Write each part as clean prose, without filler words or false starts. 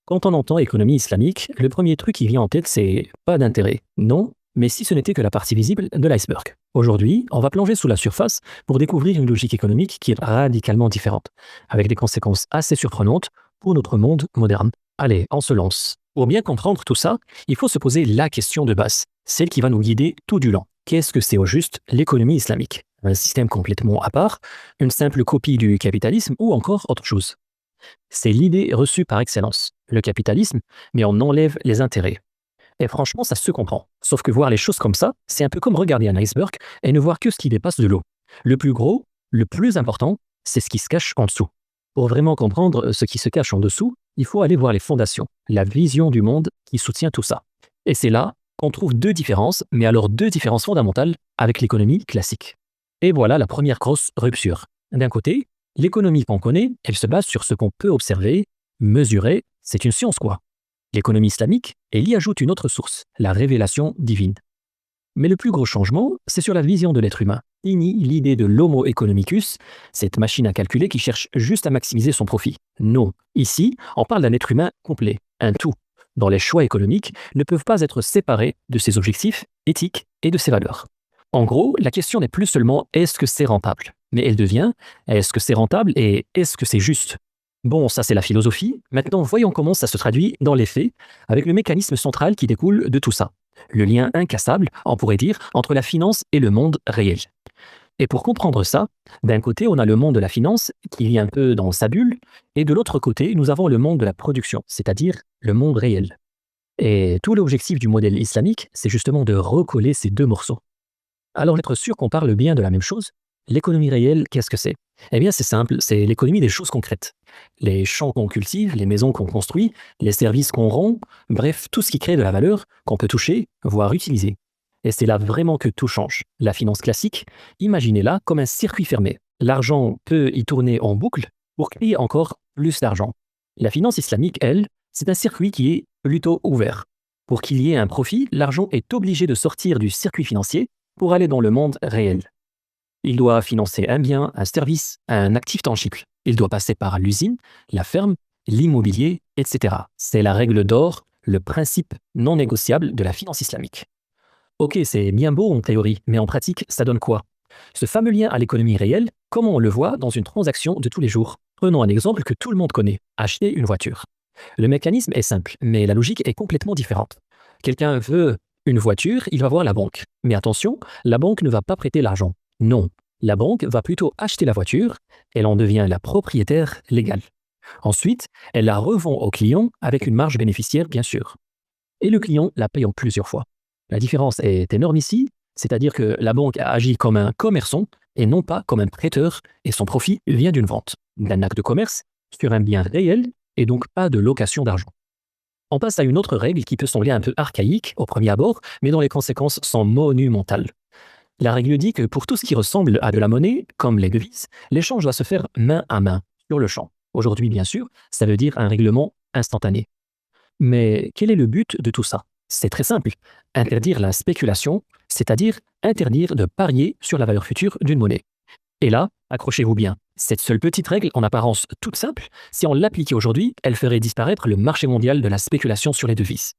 Quand on entend économie islamique, le premier truc qui vient en tête, c'est pas d'intérêt. Non, mais si ce n'était que la partie visible de l'iceberg. Aujourd'hui, on va plonger sous la surface pour découvrir une logique économique qui est radicalement différente, avec des conséquences assez surprenantes pour notre monde moderne. Allez, on se lance. Pour bien comprendre tout ça, il faut se poser la question de base, celle qui va nous guider tout du long. Qu'est-ce que c'est au juste l'économie islamique? Un système complètement à part, une simple copie du capitalisme ou encore autre chose? C'est l'idée reçue par excellence, le capitalisme, mais on enlève les intérêts. Et franchement, ça se comprend. Sauf que voir les choses comme ça, c'est un peu comme regarder un iceberg et ne voir que ce qui dépasse de l'eau. Le plus gros, le plus important, c'est ce qui se cache en dessous. Pour vraiment comprendre ce qui se cache en dessous, il faut aller voir les fondations, la vision du monde qui soutient tout ça. Et c'est là qu'on trouve deux différences, mais alors deux différences fondamentales avec l'économie classique. Et voilà la première grosse rupture. D'un côté, l'économie qu'on connaît, elle se base sur ce qu'on peut observer, mesurer, c'est une science quoi. L'économie islamique, elle y ajoute une autre source, la révélation divine. Mais le plus gros changement, c'est sur la vision de l'être humain. Il nie l'idée de l'homo economicus, cette machine à calculer qui cherche juste à maximiser son profit. Non, ici, on parle d'un être humain complet, un tout, dont les choix économiques ne peuvent pas être séparés de ses objectifs éthiques et de ses valeurs. En gros, la question n'est plus seulement est-ce que c'est rentable, mais elle devient est-ce que c'est rentable et est-ce que c'est juste? Bon, ça c'est la philosophie. Maintenant, voyons comment ça se traduit dans les faits, avec le mécanisme central qui découle de tout ça. Le lien incassable, on pourrait dire, entre la finance et le monde réel. Et pour comprendre ça, d'un côté, on a le monde de la finance qui vit un peu dans sa bulle, et de l'autre côté, nous avons le monde de la production, c'est-à-dire le monde réel. Et tout l'objectif du modèle islamique, c'est justement de recoller ces deux morceaux. Alors, être sûr qu'on parle bien de la même chose, l'économie réelle, qu'est-ce que c'est? Eh bien, c'est simple, c'est l'économie des choses concrètes. Les champs qu'on cultive, les maisons qu'on construit, les services qu'on rend, bref, tout ce qui crée de la valeur qu'on peut toucher, voire utiliser. Et c'est là vraiment que tout change. La finance classique, imaginez-la comme un circuit fermé. L'argent peut y tourner en boucle pour créer encore plus d'argent. La finance islamique, elle, c'est un circuit qui est plutôt ouvert. Pour qu'il y ait un profit, l'argent est obligé de sortir du circuit financier pour aller dans le monde réel. Il doit financer un bien, un service, un actif tangible. Il doit passer par l'usine, la ferme, l'immobilier, etc. C'est la règle d'or, le principe non négociable de la finance islamique. Ok, c'est bien beau en théorie, mais en pratique, ça donne quoi? Ce fameux lien à l'économie réelle, comment on le voit dans une transaction de tous les jours? Prenons un exemple que tout le monde connaît, acheter une voiture. Le mécanisme est simple, mais la logique est complètement différente. Quelqu'un veut une voiture, il va voir la banque. Mais attention, la banque ne va pas prêter l'argent. Non, la banque va plutôt acheter la voiture, elle en devient la propriétaire légale. Ensuite, elle la revend au client avec une marge bénéficiaire, bien sûr. Et le client la paye en plusieurs fois. La différence est énorme ici, c'est-à-dire que la banque a agi comme un commerçant et non pas comme un prêteur, et son profit vient d'une vente, d'un acte de commerce sur un bien réel et donc pas de location d'argent. On passe à une autre règle qui peut sembler un peu archaïque au premier abord, mais dont les conséquences sont monumentales. La règle dit que pour tout ce qui ressemble à de la monnaie, comme les devises, l'échange doit se faire main à main, sur le champ. Aujourd'hui, bien sûr, ça veut dire un règlement instantané. Mais quel est le but de tout ça? C'est très simple. Interdire la spéculation, c'est-à-dire interdire de parier sur la valeur future d'une monnaie. Et là, accrochez-vous bien, cette seule petite règle, en apparence toute simple, si on l'appliquait aujourd'hui, elle ferait disparaître le marché mondial de la spéculation sur les devises.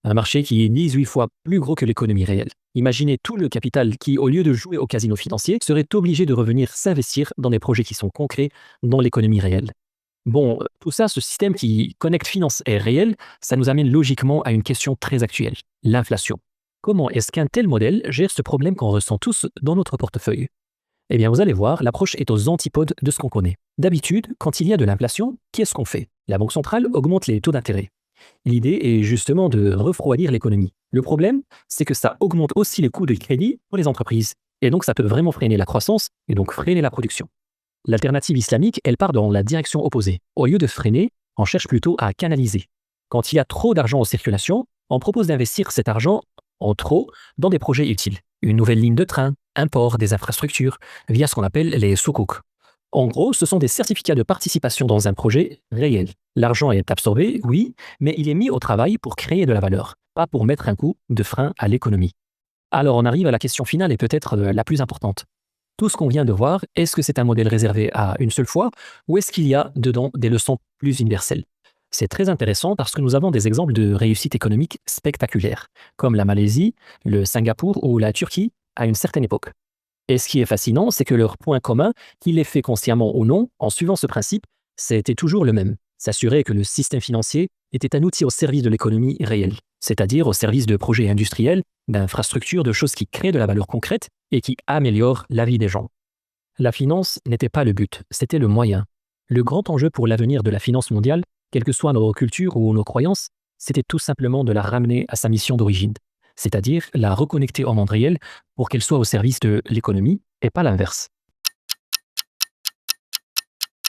Un marché qui est 18 fois plus gros que l'économie réelle. Imaginez tout le capital qui, au lieu de jouer au casino financier, serait obligé de revenir s'investir dans des projets qui sont concrets dans l'économie réelle. Bon, tout ça, ce système qui connecte finance et réel, ça nous amène logiquement à une question très actuelle, l'inflation. Comment est-ce qu'un tel modèle gère ce problème qu'on ressent tous dans notre portefeuille? Eh bien, vous allez voir, l'approche est aux antipodes de ce qu'on connaît. D'habitude, quand il y a de l'inflation, qu'est-ce qu'on fait? La Banque centrale augmente les taux d'intérêt. L'idée est justement de refroidir l'économie. Le problème, c'est que ça augmente aussi les coûts de crédit pour les entreprises. Et donc, ça peut vraiment freiner la croissance et donc freiner la production. L'alternative islamique, elle part dans la direction opposée. Au lieu de freiner, on cherche plutôt à canaliser. Quand il y a trop d'argent en circulation, on propose d'investir cet argent en trop dans des projets utiles. Une nouvelle ligne de train, un port, des infrastructures, via ce qu'on appelle les soukouk. En gros, ce sont des certificats de participation dans un projet réel. L'argent est absorbé, oui, mais il est mis au travail pour créer de la valeur, pas pour mettre un coup de frein à l'économie. Alors on arrive à la question finale et peut-être la plus importante. Tout ce qu'on vient de voir, est-ce que c'est un modèle réservé à une seule fois ou est-ce qu'il y a dedans des leçons plus universelles? C'est très intéressant parce que nous avons des exemples de réussite économique spectaculaires, comme la Malaisie, le Singapour ou la Turquie à une certaine époque. Et ce qui est fascinant, c'est que leur point commun, qu'ils l'aient fait consciemment ou non, en suivant ce principe, c'était toujours le même. S'assurer que le système financier était un outil au service de l'économie réelle, c'est-à-dire au service de projets industriels, d'infrastructures, de choses qui créent de la valeur concrète et qui améliorent la vie des gens. La finance n'était pas le but, c'était le moyen. Le grand enjeu pour l'avenir de la finance mondiale, quelles que soient nos cultures ou nos croyances, c'était tout simplement de la ramener à sa mission d'origine, c'est-à-dire la reconnecter au monde réel pour qu'elle soit au service de l'économie et pas l'inverse.